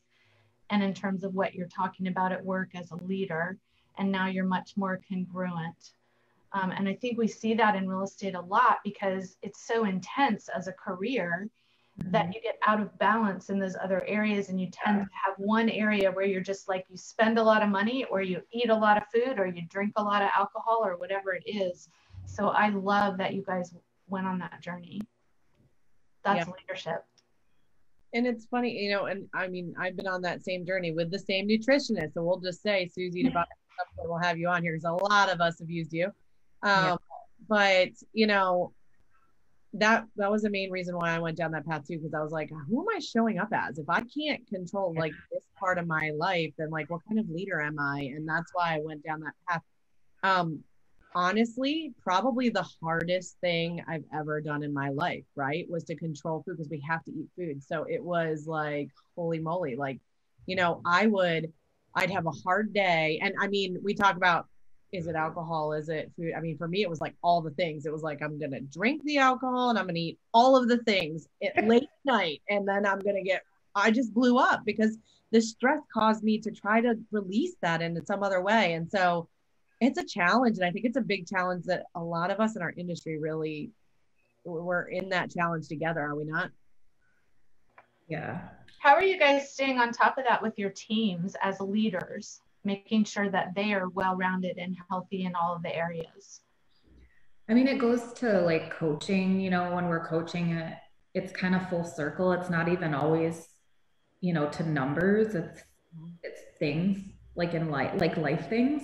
and in terms of what you're talking about at work as a leader. And now you're much more congruent. And I think we see that in real estate a lot, because it's so intense as a career that you get out of balance in those other areas, and you tend to have one area where you're just like, you spend a lot of money, or you eat a lot of food, or you drink a lot of alcohol, or whatever it is. So I love that you guys went on that journey. That's leadership. And it's funny, you know, and I mean, I've been on that same journey with the same nutritionist. So we'll just say, Susie, about we'll have you on here, because a lot of us have used you. But, you know, that was the main reason why I went down that path too, because I was like, who am I showing up as? If I can't control like this part of my life, then like, what kind of leader am I? And that's why I went down that path. Honestly, probably the hardest thing I've ever done in my life, right, was to control food, because we have to eat food. So it was like, holy moly, like, you know, I'd have a hard day. And I mean, we talk about, is it alcohol? Is it food? I mean, for me, it was like all the things. It was like, I'm going to drink the alcohol and I'm going to eat all of the things at late night. And then I just blew up, because the stress caused me to try to release that in some other way. And so it's a challenge. And I think it's a big challenge that a lot of us in our industry really, we're in that challenge together. Are we not? yeah. How are you guys staying on top of that with your teams as leaders, making sure that they are well-rounded and healthy in all of the areas? I mean, it goes to like coaching, you know, when we're coaching, it's kind of full circle. It's not even always, you know, to numbers. It's things like in life things.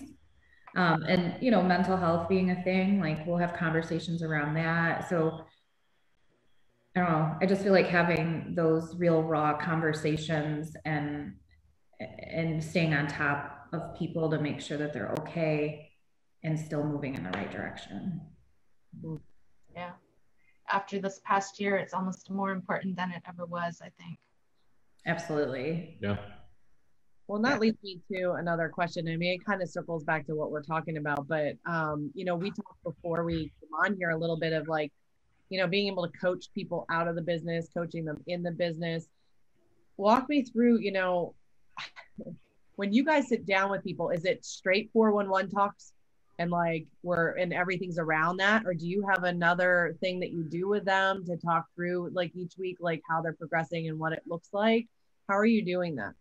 And, you know, mental health being a thing, like we'll have conversations around that. So I don't know, I just feel like having those real raw conversations and staying on top of people to make sure that they're okay and still moving in the right direction. Yeah. After this past year, it's almost more important than it ever was, I think. Absolutely. Yeah. Well, that leads me to another question. I mean, it kind of circles back to what we're talking about, but, you know, we talked before we came on here a little bit of like, you know, being able to coach people out of the business, coaching them in the business. Walk me through, you know, when you guys sit down with people, is it straight 411 talks and like and everything's around that? Or do you have another thing that you do with them to talk through like each week, like how they're progressing and what it looks like? How are you doing that?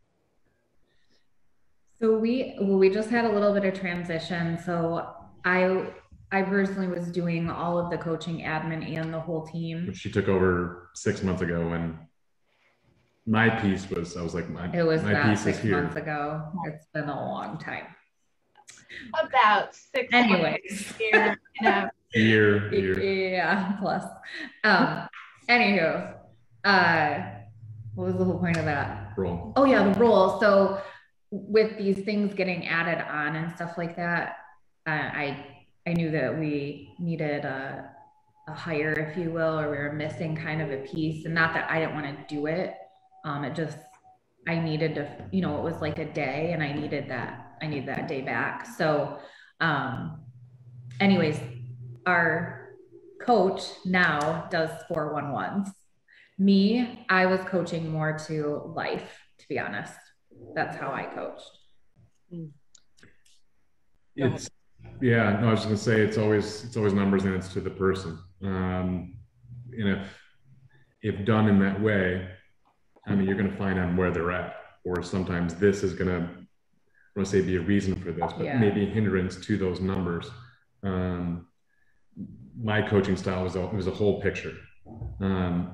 So we just had a little bit of transition. So I personally was doing all of the coaching admin and the whole team. She took over 6 months ago, and my piece was, I was like, my piece is here. 6 months ago. It's been a long time. About 6 Anyways. Year, you know. Year. Yeah, plus. Anywho, what was the whole point of that? Role. Oh yeah, the role. So with these things getting added on and stuff like that, I knew that we needed a hire, if you will, or we were missing kind of a piece. And not that I didn't want to do it. It just, I needed to, you know, it was like a day, and I needed that day back. So, anyways, our coach now does 411s. Me, I was coaching more to life, to be honest. That's how I coached. I was just gonna say it's always numbers, and it's to the person. And if done in that way, I mean, you're gonna find out where they're at, or sometimes this is gonna, I want to say, be a reason for this, but maybe a hindrance to those numbers. My coaching style was a whole picture.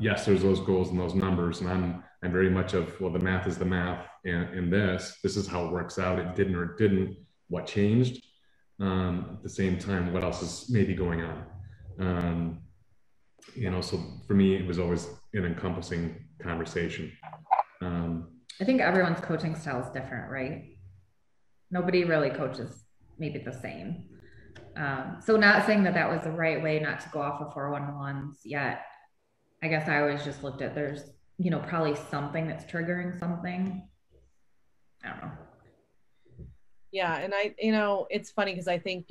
Yes, there's those goals and those numbers, and I'm very much of, well, the math is the math, and this is how it works out. It didn't or it didn't. What changed? At the same time, what else is maybe going on? So for me, it was always an encompassing conversation. I think everyone's coaching style is different, right? Nobody really coaches maybe the same. So not saying that was the right way, not to go off of 411s yet. I guess I always just looked at there's, probably something that's triggering something. I don't know. Yeah. And it's funny because I think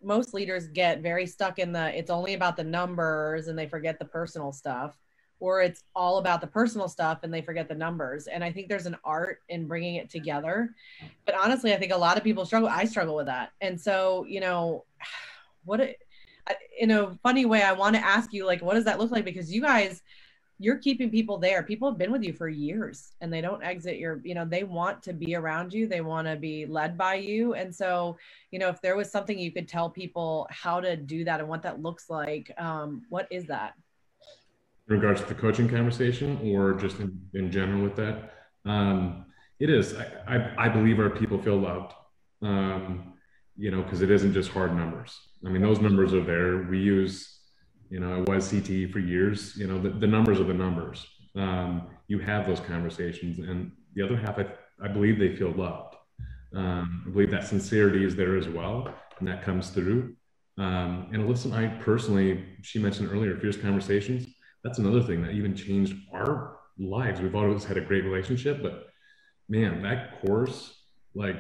most leaders get very stuck in it's only about the numbers and they forget the personal stuff, or it's all about the personal stuff and they forget the numbers. And I think there's an art in bringing it together. But honestly, I think a lot of people struggle. I struggle with that. And so, in a funny way, I want to ask you, like, what does that look like? Because you're keeping people there. People have been with you for years and they don't exit they want to be around you. They want to be led by you. And so, if there was something you could tell people how to do that and what that looks like, what is that? In regards to the coaching conversation, or just in general with that, it is. I believe our people feel loved, because it isn't just hard numbers. I mean, those numbers are there. We use, it was CTE for years. The numbers are the numbers. You have those conversations, and the other half, I believe they feel loved. I believe that sincerity is there as well, and that comes through. And Elissa and I personally, she mentioned earlier, fierce conversations. That's another thing that even changed our lives. We've always had a great relationship, but man, that course, it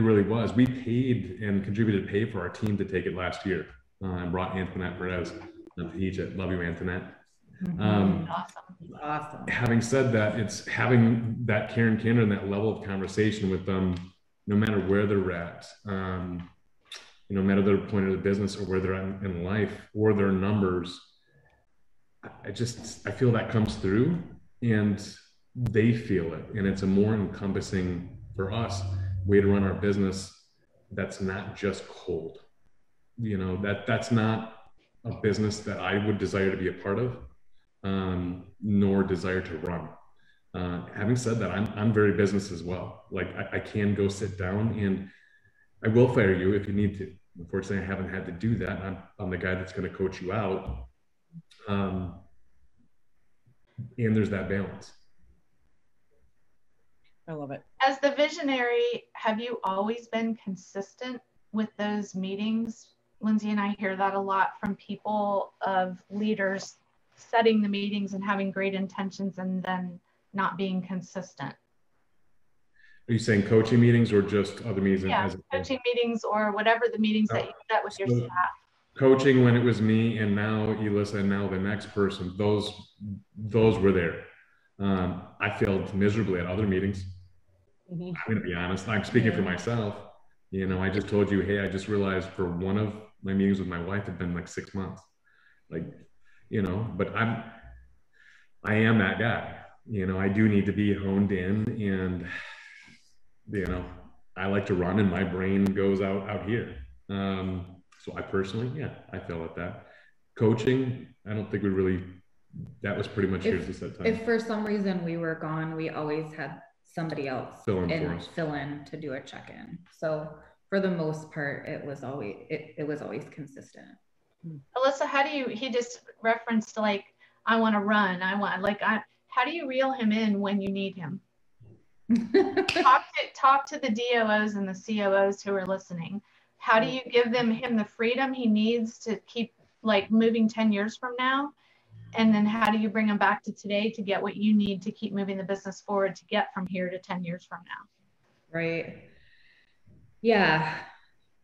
really was. We paid and contributed to pay for our team to take it last year, and brought Antoinette Perez to teach it. Love you, Antoinette. Awesome. Having said that, it's having that care and candor and that level of conversation with them, no matter where they're at. No matter their point of the business or where they're at in life or their numbers, I feel that comes through and they feel it. And it's a more encompassing, for us, way to run our business. That's not just cold. That's not a business that I would desire to be a part of, nor desire to run. Having said that, I'm very business as well. I can go sit down and I will fire you if you need to. Unfortunately, I haven't had to do that. I'm the guy that's going to coach you out. And there's that balance. I love it. As the visionary, have you always been consistent with those meetings? Linzee and I hear that a lot from people, of leaders setting the meetings and having great intentions and then not being consistent. Are you saying coaching meetings or just other meetings? Yeah, coaching meetings or whatever the meetings that you set with your staff. Coaching when it was me, and now Elissa, and now the next person, those were there. I failed miserably at other meetings. Mm-hmm. I'm going to be honest. I'm speaking for myself. I just told you, hey, I just realized for one of my meetings with my wife had been 6 months. But I am that guy. I do need to be honed in, and I like to run and my brain goes out here. So I personally, I feel at that. Coaching, I don't think that was pretty much yours at that time. If for some reason we were gone, we always had somebody else fill in to do a check-in. So for the most part, it was always consistent. Elissa, he just referenced I want to run. How do you reel him in when you need him? Talk to the DOOs and the COOs who are listening. How do you give him the freedom he needs to keep moving 10 years from now? And then how do you bring him back to today to get what you need to keep moving the business forward to get from here to 10 years from now? Right. Yeah.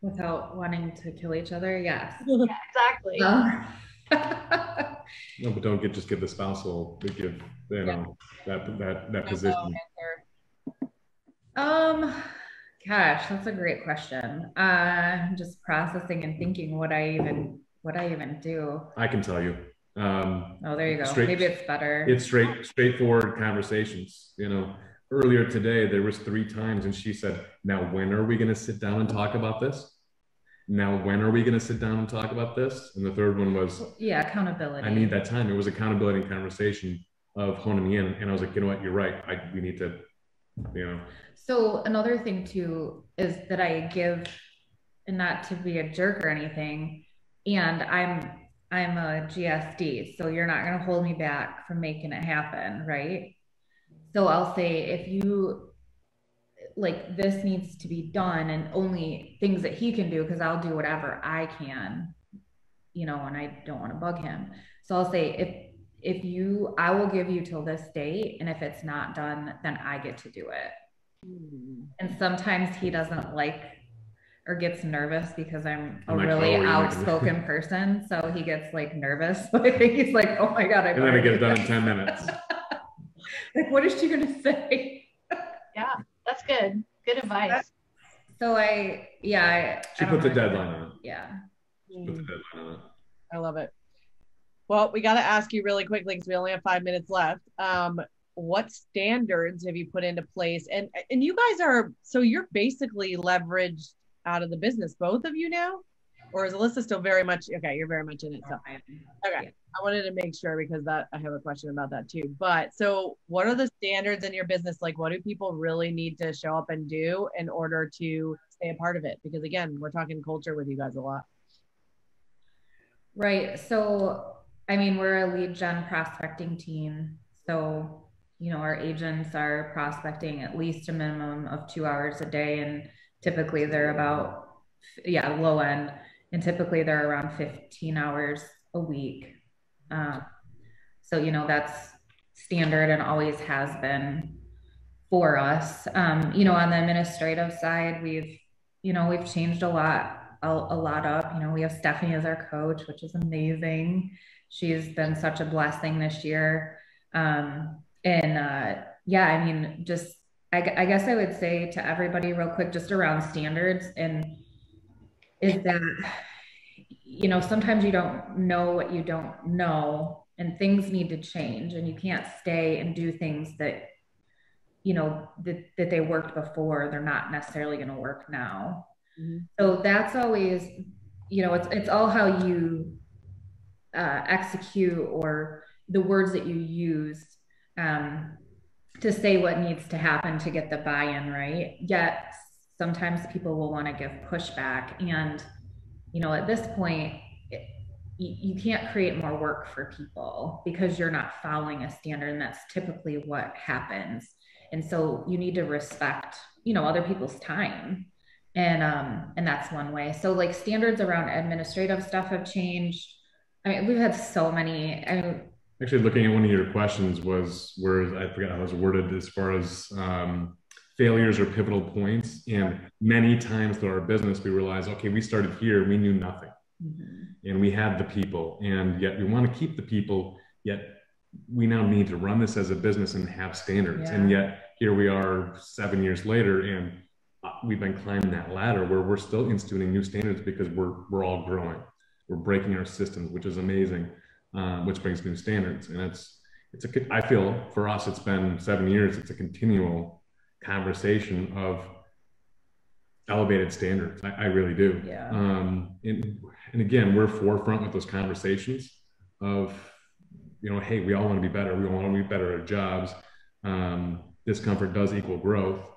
Without wanting to kill each other. Yes. Yeah, exactly. No, but just give the spousal, give that position. Gosh, that's a great question. I'm just processing and thinking what I even do. I can tell you. Oh, there you go. Maybe it's better. It's straightforward conversations. earlier today, there was 3 times and she said, now, when are we going to sit down and talk about this? Now, when are we going to sit down and talk about this? And the third one was, yeah, accountability. I need that time. It was accountability and conversation of honing me in. And I was like, you know what, you're right. We need to, you know. So another thing too, is that I give, and not to be a jerk or anything, and I'm a GSD, so you're not going to hold me back from making it happen, right? So I'll say, if you, like, this needs to be done, and only things that he can do, because I'll do whatever I can, you know, and I don't want to bug him. So I'll say, if you, I will give you till this date, and if it's not done, then I get to do it. And sometimes he doesn't like or gets nervous because I'm a really outspoken person. So he gets like nervous. I think he's like, oh my God. And then I get it done in 10 minutes. Like, what is she going to say? Yeah, that's good. Good advice. So she put the deadline on it. Yeah. She put the deadline on it. I love it. Well, we got to ask you really quickly because we only have 5 minutes left. What standards have you put into place? And you guys are, so you're basically leveraged out of the business, both of you now? Or is Elissa still very much, okay, you're very much in it. So, okay. I wanted to make sure because I have a question about that too. But so what are the standards in your business? Like, what do people really need to show up and do in order to stay a part of it? Because again, we're talking culture with you guys a lot. Right. So, I mean, we're a lead gen prospecting team. So, you know, our agents are prospecting at least a minimum of 2 hours a day. And typically they're about, low end. And typically they're around 15 hours a week. So, you know, that's standard and always has been for us. You know, on the administrative side, we've changed a lot up. You know, we have Stephanie as our coach, which is amazing. She's been such a blessing this year. I mean, just, I guess I would say to everybody real quick, just around standards, and is that, you know, sometimes you don't know what you don't know, and things need to change, and you can't stay and do things that, you know, that they worked before. They're not necessarily going to work now. Mm-hmm. So that's always, you know, it's all how you execute, or the words that you use to say what needs to happen to get the buy-in, right? Yet sometimes people will want to give pushback, and, you know, at this point, you can't create more work for people because you're not following a standard, and that's typically what happens. And so you need to respect, you know, other people's time, and that's one way. So like standards around administrative stuff have changed. I mean, we've had so many. Actually, looking at one of your questions was where, I forgot how it was worded, as far as failures or pivotal points. And many times through our business, we realized, okay, we started here, we knew nothing. Mm-hmm. And we had the people, and yet we want to keep the people, yet we now need to run this as a business and have standards. Yeah. And yet here we are 7 years later, and we've been climbing that ladder where we're still instituting new standards because we're all growing. We're breaking our systems, which is amazing, which brings new standards. And I feel for us, it's been 7 years. It's a continual conversation of elevated standards. I really do. Yeah. And again, we're forefront with those conversations of, you know, hey, we all want to be better. We all want to be better at jobs. Discomfort does equal growth.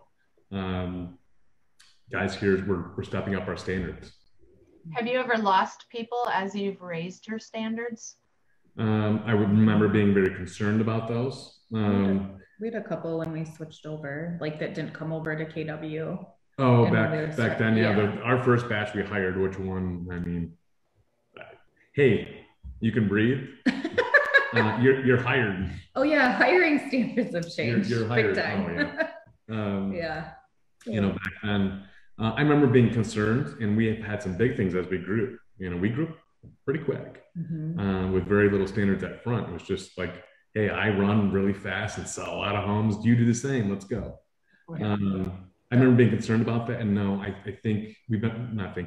Guys, we're stepping up our standards. Have you ever lost people as you've raised your standards? I would remember being very concerned about those. We had a couple when we switched over, like that didn't come over to KW. Oh, back then, yeah. Our first batch we hired, which one? I mean, hey, you can breathe. You're hired. Oh yeah, hiring standards have changed. You're hired. Big time. Yeah. You know, back then, I remember being concerned, and we have had some big things as we grew. You know, we grew pretty quick, mm-hmm. With very little standards up front. It was just like, hey, I run really fast and sell a lot of homes. Do you do the same? Let's go. I remember being concerned about that, and no, I think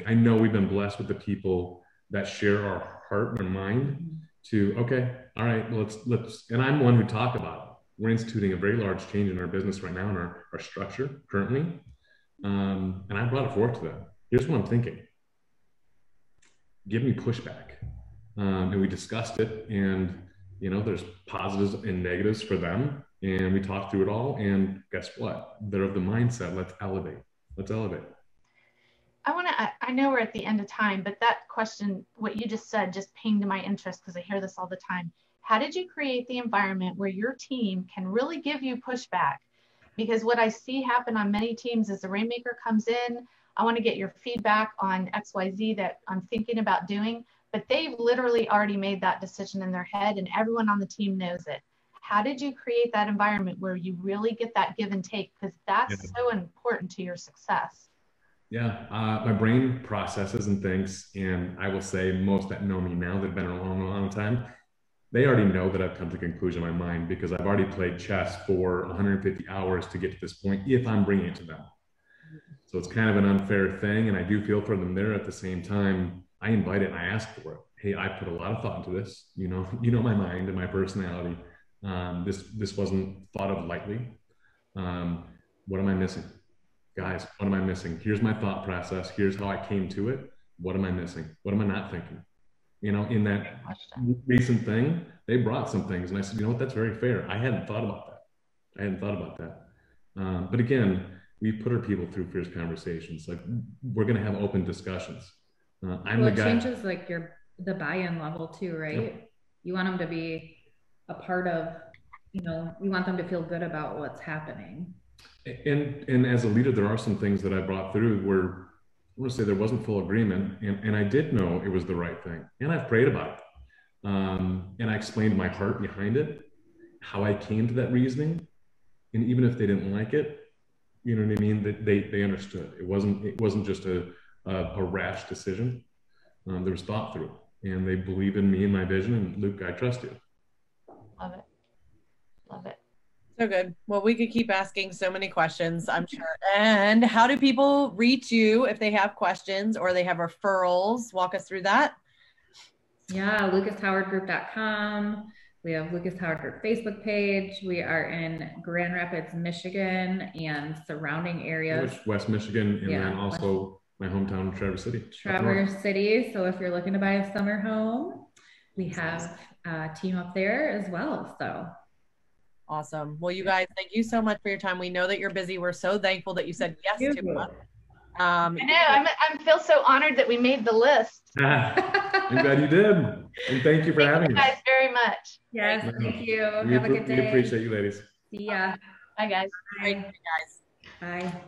I know we've been blessed with the people that share our heart and mind to, okay, all right, well, let's, and I'm one who talk about we're instituting a very large change in our business right now in our structure currently. And I brought it forward to them. Here's what I'm thinking. Give me pushback. And we discussed it, and there's positives and negatives for them. And we talked through it all. And guess what? They're of the mindset, let's elevate. Let's elevate. I know we're at the end of time, but that question, what you just said, just pinged my interest because I hear this all the time. How did you create the environment where your team can really give you pushback? Because what I see happen on many teams is the Rainmaker comes in, I want to get your feedback on XYZ that I'm thinking about doing, but they've literally already made that decision in their head and everyone on the team knows it. How did you create that environment where you really get that give and take? Because that's so important to your success. Yeah, my brain processes and thinks, and I will say most that know me now, that have been a long, long time, they already know that I've come to a conclusion in my mind because I've already played chess for 150 hours to get to this point if I'm bringing it to them. So it's kind of an unfair thing, and I do feel for them there. At the same time, I invite it and I ask for it. Hey, I put a lot of thought into this. You know my mind and my personality. This wasn't thought of lightly. What am I missing? Guys, what am I missing? Here's my thought process. Here's how I came to it. What am I missing? What am I not thinking? In that recent thing, they brought some things, and I said, that's very fair. I hadn't thought about that. But again, we put our people through fierce conversations. Like, we're going to have open discussions. It changes like the buy-in level too, right? Yep. You want them to be a part of, you want them to feel good about what's happening. And as a leader, there are some things that I brought through where I want to say there wasn't full agreement, and I did know it was the right thing, and I've prayed about it, and I explained my heart behind it, how I came to that reasoning, and even if they didn't like it, you know what I mean, that they understood. It wasn't just a rash decision. There was thought through, and they believe in me and my vision. And Luke, I trust you. Love it. So good. Well, we could keep asking so many questions, I'm sure. And how do people reach you if they have questions or they have referrals? Walk us through that. Yeah, lucashowardgroup.com. We have Lucas Howard Group Facebook page. We are in Grand Rapids, Michigan and surrounding areas. West Michigan, and then also my hometown, Traverse City. Traverse City. So if you're looking to buy a summer home, we have a team up there as well. So awesome. Well, you guys, thank you so much for your time. We know that you're busy. We're so thankful that you said yes to us. I know. I feel so honored that we made the list. I'm glad you did. And thank you for having us. Thank you guys very much. Yes, thank you. Have a good day. We appreciate you, ladies. See ya. Bye, guys. Bye, guys. Bye.